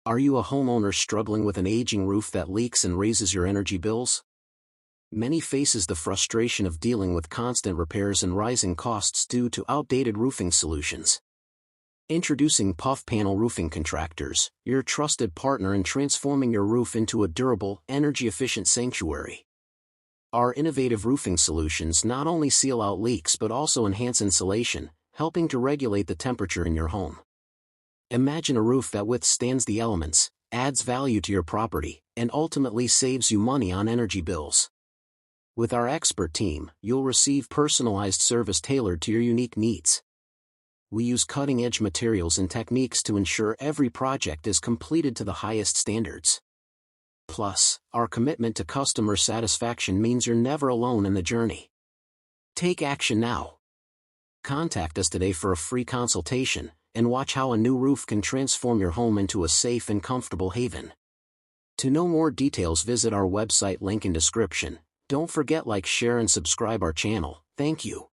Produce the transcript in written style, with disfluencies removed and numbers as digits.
Are you a homeowner struggling with an aging roof that leaks and raises your energy bills? Many faces the frustration of dealing with constant repairs and rising costs due to outdated roofing solutions. Introducing Puf Panel Roofing Contractors, your trusted partner in transforming your roof into a durable, energy-efficient sanctuary. Our innovative roofing solutions not only seal out leaks but also enhance insulation, helping to regulate the temperature in your home. Imagine a roof that withstands the elements, adds value to your property, and ultimately saves you money on energy bills. With our expert team, you'll receive personalized service tailored to your unique needs. We use cutting-edge materials and techniques to ensure every project is completed to the highest standards. Plus, our commitment to customer satisfaction means you're never alone in the journey. Take action now. Contact us today for a free consultation, and watch how a new roof can transform your home into a safe and comfortable haven. To know more details, visit our website, link in description. Don't forget, like, share and subscribe our channel. Thank you.